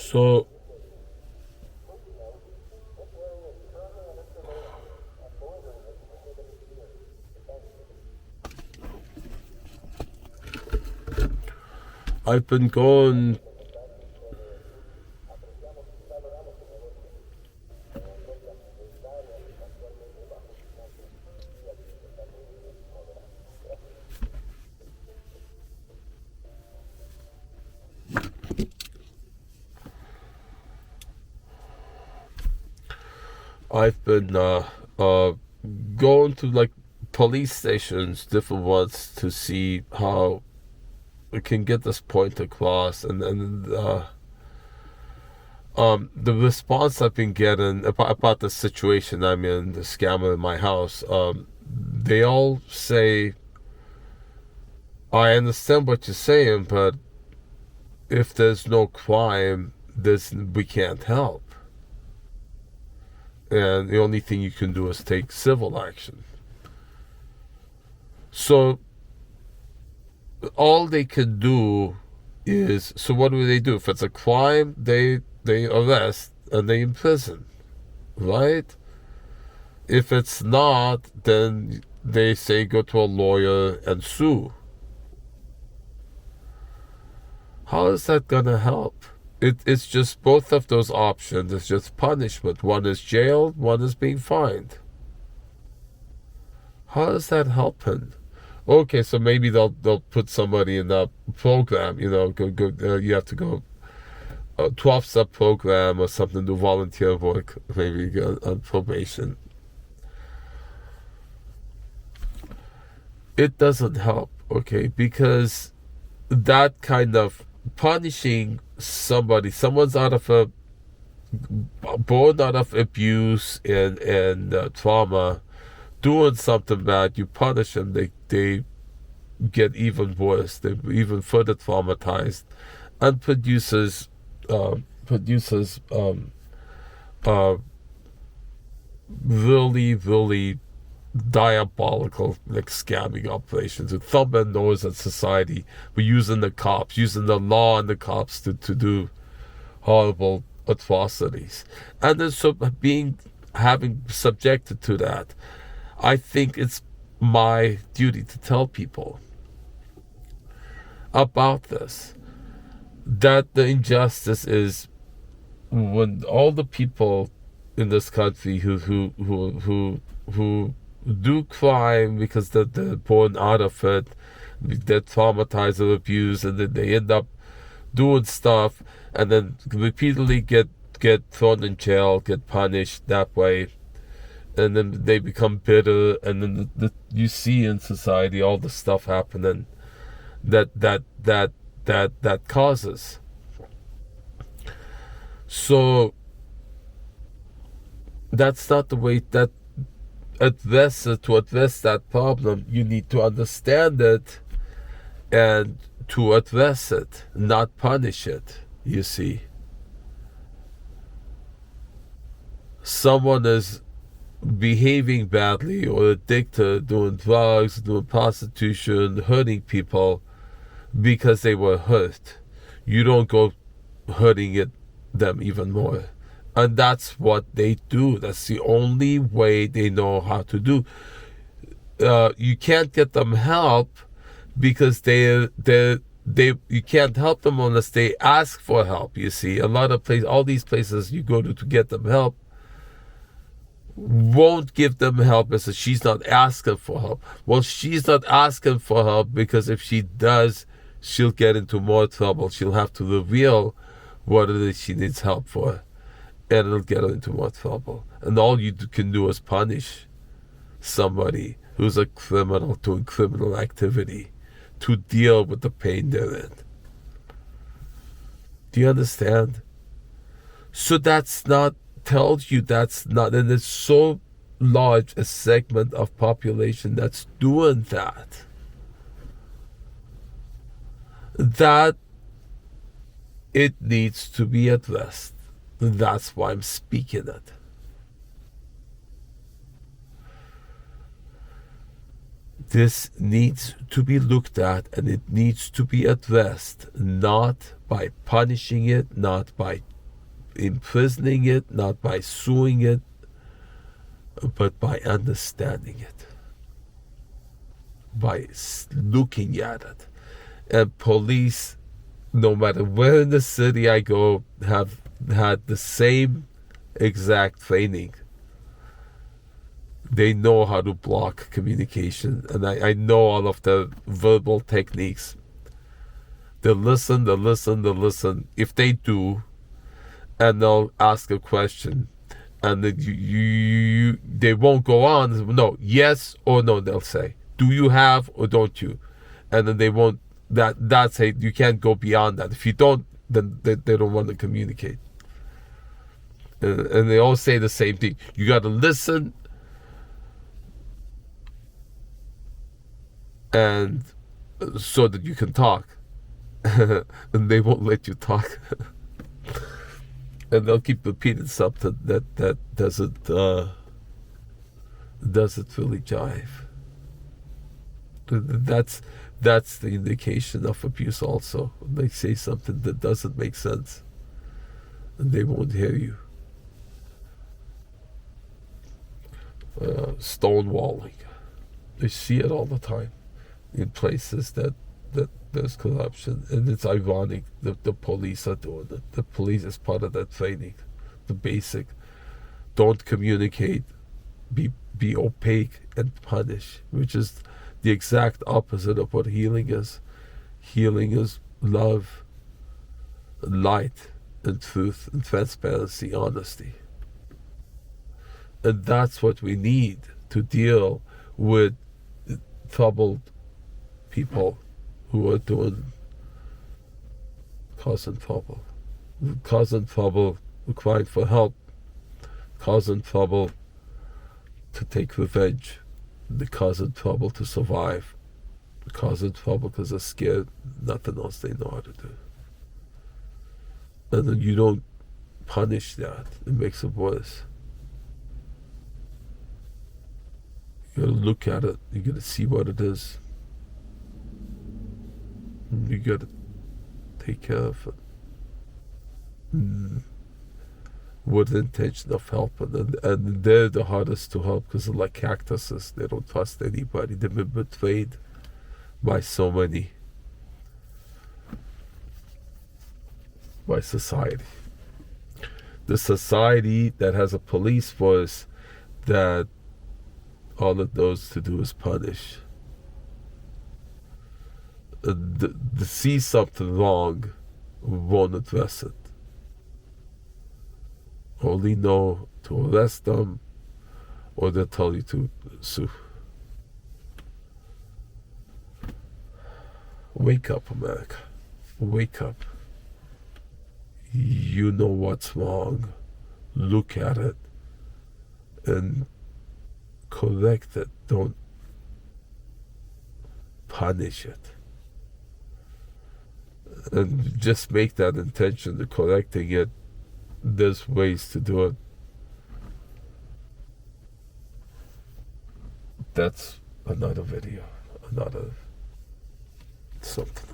So I've been going I've been going to like police stations, different ones, to see how we can get this point across, and the response I've been getting about the situation I'm in, the scammer in my house, they all say, I understand what you're saying, but if there's no crime, we can't help. And the only thing you can do is take civil action. So all they can do is, so what do? If it's a crime, they arrest and they imprison, right? If it's not, then they say go to a lawyer and sue. How is that gonna help? It's just both of those options. It's just punishment. One is jail, one is being fined. How does that happen? Okay, so maybe they'll put somebody in that program. You know, you have to go a 12-step program or something, do volunteer work, maybe on probation. It doesn't help, okay, because that kind of punishing someone's out of born out of abuse and trauma, doing something bad, you punish them, they get even worse, they're even further traumatized, and produces really diabolical, like, scamming operations with thumb and nose at society. We're using the cops, using the law and the cops to do horrible atrocities. And then so having subjected to that, I think it's my duty to tell people about this, that the injustice is when all the people in this country who do crime because they're born out of it, they're traumatized or abused, and then they end up doing stuff and then repeatedly get thrown in jail, get punished that way, and then they become bitter, and then you see in society all the stuff happening that causes. So that's not the way that to address that problem. You need to understand it and to address it, not punish it. You see, someone is behaving badly or addicted, doing drugs, doing prostitution, hurting people because they were hurt. You don't go hurting them even more. And that's what they do. That's the only way they know how to do. You can't get them help because you can't help them unless they ask for help. You see, a lot of places, all these places you go to get them help, won't give them help because she's not asking for help. Well, she's not asking for help because if she does, she'll get into more trouble. She'll have to reveal what it is she needs help for, and it'll get her into more trouble. And all you can do is punish somebody who's a criminal doing criminal activity to deal with the pain they're in. Do you understand? So tells you that's not, and it's so large a segment of population that's doing that it needs to be addressed. That's why I'm speaking it. This needs to be looked at and it needs to be addressed, not by punishing it, not by imprisoning it, not by suing it, but by understanding it, by looking at it. And police, no matter where in the city I go, have had the same exact training. They know how to block communication, and I know all of the verbal techniques. They'll listen. If they do, and they'll ask a question, and they won't go on. No, yes or no, they'll say. Do you have or don't you? And then they won't. That's it. You can't go beyond that. If you don't, then they don't want to communicate. And they all say the same thing. You got to listen, and so that you can talk. And they won't let you talk. And they'll keep repeating something that doesn't really jive. That's the indication of abuse also. When they say something that doesn't make sense, and they won't hear you. Stonewalling. They see it all the time in places that there's corruption, and it's ironic that the police are doing it. The police is part of that training, the basic. Don't communicate, be opaque and punish, which is the exact opposite of what healing is. Healing is love, light, and truth, and transparency, honesty. And that's what we need to deal with troubled people who are causing trouble, crying for help, causing trouble to take revenge, they're causing trouble to survive, they're causing trouble because they're scared, nothing else they know how to do. And then you don't punish that, it makes it worse. You gotta look at it, you gotta see what it is. You gotta take care of it with the intention of helping. And they're the hardest to help because they're like cactuses. They don't trust anybody. They've been betrayed by so many, by society. The society that has a police force that all it knows to do is punish. The see something wrong, won't address it. Only know to arrest them, or they'll tell you to sue. Wake up, America. Wake up. You know what's wrong. Look at it and correct it. Don't punish it. And just make that intention of correcting it. There's ways to do it. That's another video, another something.